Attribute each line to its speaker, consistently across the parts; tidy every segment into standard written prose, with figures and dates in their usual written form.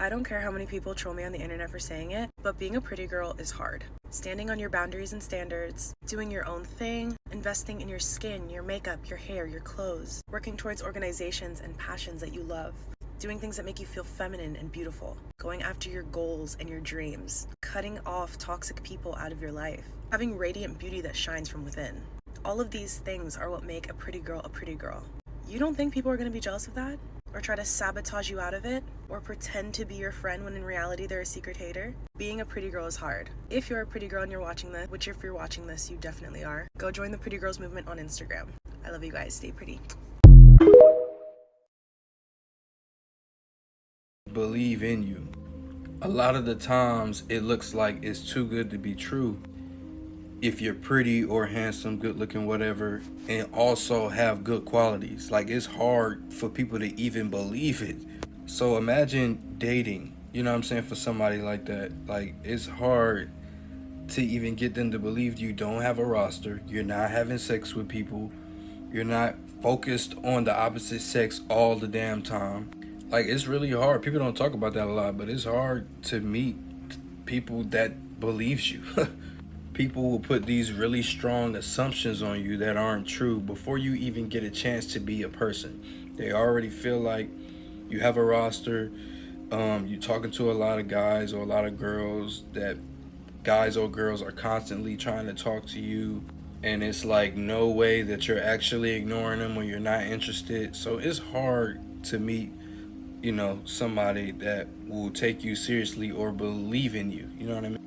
Speaker 1: I don't care how many people troll me on the internet for saying it, but being a pretty girl is hard. Standing on your boundaries and standards, doing your own thing, investing in your skin, your makeup, your hair, your clothes, working towards organizations and passions that you love, doing things that make you feel feminine and beautiful, going after your goals and your dreams, cutting off toxic people out of your life, having radiant beauty that shines from within. All of these things are what make a pretty girl a pretty girl. You don't think people are going to be jealous of that? Or try to sabotage you out of it? Or pretend to be your friend when in reality they're a secret hater? Being a pretty girl is hard. If you're a pretty girl and you're watching this, which if you're watching this, you definitely are, go join the Pretty Girls movement on Instagram. I love you guys. Stay pretty.
Speaker 2: Believe in you. A lot of the times it looks like it's too good to be true. If you're pretty or handsome, good looking, whatever, and also have good qualities, like it's hard for people to even believe it. So imagine dating, you know what I'm saying, for somebody like that. Like it's hard to even get them to believe you don't have a roster, you're not having sex with people, you're not focused on the opposite sex all the damn time. Like it's really hard. People don't talk about that a lot, but it's hard to meet people that believes you. People will put these really strong assumptions on you that aren't true before you even get a chance to be a person. They already feel like you have a roster, you're talking to a lot of guys or a lot of girls, that guys or girls are constantly trying to talk to you, and it's like no way that you're actually ignoring them when you're not interested. So it's hard to meet, you know, somebody that will take you seriously or believe in you, you know what I mean?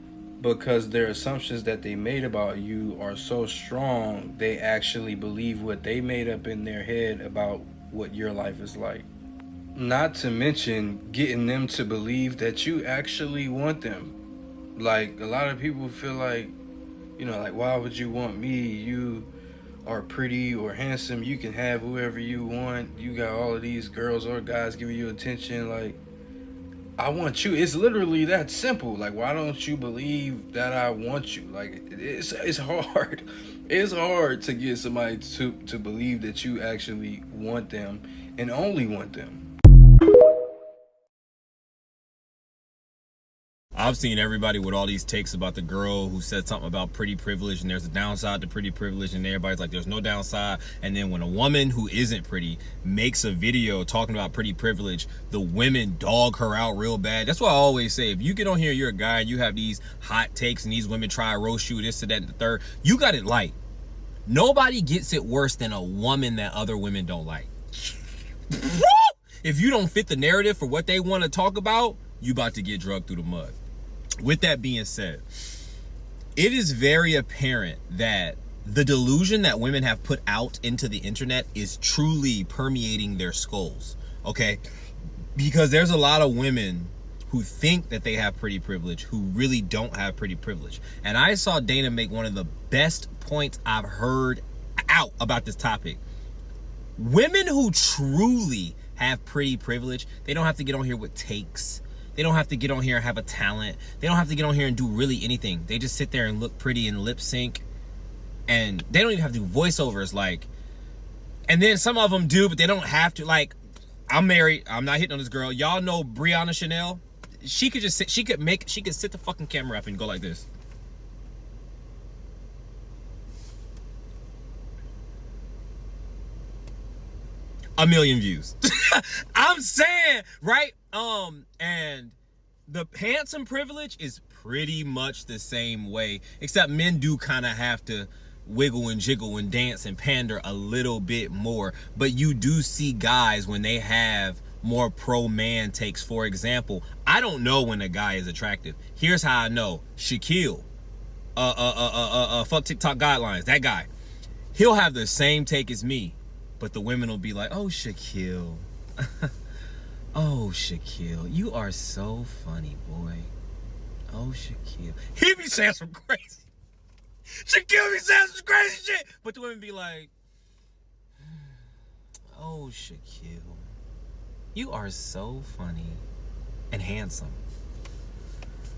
Speaker 2: Because their assumptions that they made about you are so strong, they actually believe what they made up in their head about what your life is like. Not to mention getting them to believe that you actually want them. Like a lot of people feel like, you know, like, why would you want me? You are pretty or handsome, you can have whoever you want, you got all of these girls or guys giving you attention. Like, I want you. It's literally that simple. Like, why don't you believe that I want you? Like, it's hard. It's hard to get somebody to believe that you actually want them and only want them.
Speaker 3: I've seen everybody with all these takes about the girl who said something about pretty privilege, and there's a downside to pretty privilege, and everybody's like, there's no downside. And then when a woman who isn't pretty makes a video talking about pretty privilege, the women dog her out real bad. That's why I always say, if you get on here, you're a guy, and you have these hot takes, and these women try to roast you, this, that, and the third, you got it light. Nobody gets it worse than a woman that other women don't like. If you don't fit the narrative for what they want to talk about, you about to get drugged through the mud. With that being said, it is very apparent that the delusion that women have put out into the internet is truly permeating their skulls, okay? Because there's a lot of women who think that they have pretty privilege who really don't have pretty privilege. And I saw Dana make one of the best points I've heard out about this topic. Women who truly have pretty privilege, they don't have to get on here with takes. They don't have to get on here and have a talent. They don't have to get on here and do really anything. They just sit there and look pretty and lip sync. And they don't even have to do voiceovers. Like, and then some of them do, but they don't have to. Like, I'm married. I'm not hitting on this girl. Y'all know Brianna Chanel? She could just sit, she could sit the fucking camera up and go like this. A million views. I'm saying, right? And the handsome privilege is pretty much the same way, except men do kind of have to wiggle and jiggle and dance and pander a little bit more. But you do see guys when they have more pro-man takes. For example, I don't know when a guy is attractive. Here's how I know. Shaquille, fuck TikTok guidelines, that guy, he'll have the same take as me, but the women will be like, oh, Shaquille. Oh, Shaquille, you are so funny, boy. Oh, Shaquille. He be saying some crazy. Shaquille be saying some crazy shit. But the women be like, oh, Shaquille, you are so funny and handsome.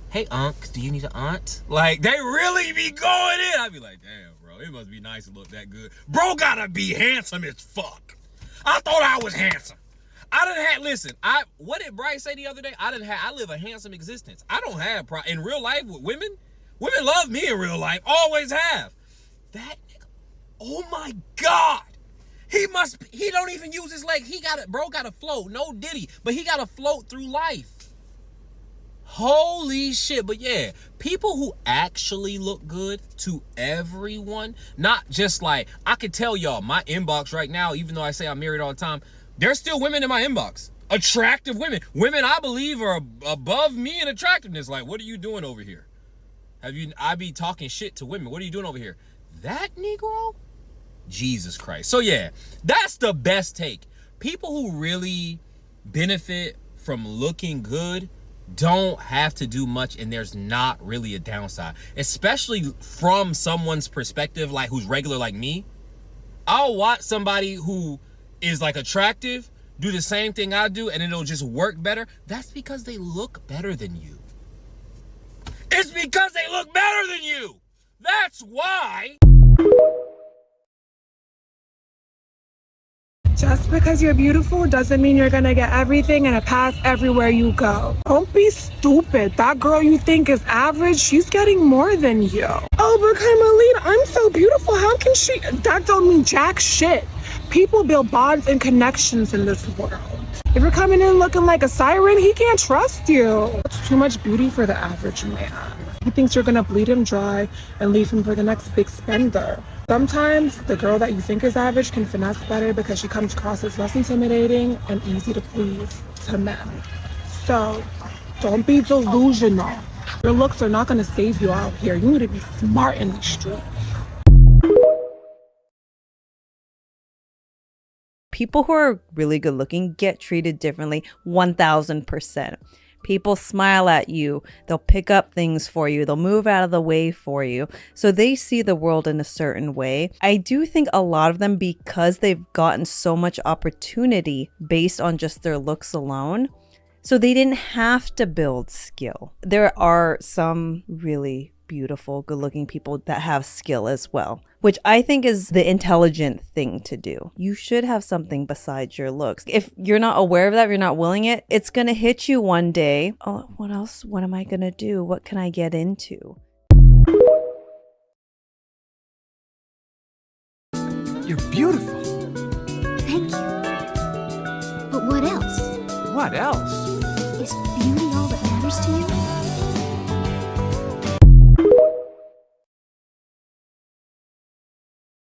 Speaker 3: Hey, Unc, do you need an aunt? Like, they really be going in. I be like, damn, bro, it must be nice to look that good. Bro gotta be handsome as fuck. I thought I was handsome. listen, what did Bryce say the other day? I live a handsome existence. I don't have in real life with women. Women love me in real life, always have. That nigga, oh my God. He don't even use his leg. Bro got to float. No diddy, but he got to float through life. Holy shit. But yeah, people who actually look good to everyone, not just like, I could tell y'all my inbox right now, even though I say I'm married all the time, there's still women in my inbox. Attractive women. Women I believe are above me in attractiveness. Like, what are you doing over here? I be talking shit to women. What are you doing over here? That Negro? Jesus Christ. So yeah, that's the best take. People who really benefit from looking good don't have to do much, and there's not really a downside, especially from someone's perspective, like who's regular like me. I'll watch somebody who is like attractive do the same thing I do, and it'll just work better. That's because they look better than you. It's because they look better than you. That's why.
Speaker 4: Just because you're beautiful doesn't mean you're gonna get everything and a pass everywhere you go. Don't be stupid. That girl you think is average, she's getting more than you. Oh, but Carmelita, I'm so beautiful. How can she? That don't mean jack shit. People build bonds and connections in this world. If you're coming in looking like a siren, he can't trust you. It's too much beauty for the average man. He thinks you're gonna bleed him dry and leave him for the next big spender. Sometimes the girl that you think is average can finesse better because she comes across as less intimidating and easy to please to men. So don't be delusional. Your looks are not gonna save you out here. You need to be smart in the street.
Speaker 5: People who are really good looking get treated differently 1000%. People smile at you, they'll pick up things for you, they'll move out of the way for you. So they see the world in a certain way. I do think a lot of them, because they've gotten so much opportunity based on just their looks alone, so they didn't have to build skill. There are some really beautiful, good-looking people that have skill as well, which I think is the intelligent thing to do. You should have something besides your looks. If you're not aware of that, if you're not willing it, it's gonna hit you one day. Oh, what else? What am I gonna do? What can I get into?
Speaker 6: You're beautiful.
Speaker 7: Thank you. But what else?
Speaker 6: What else?
Speaker 7: Is beauty all that matters to you?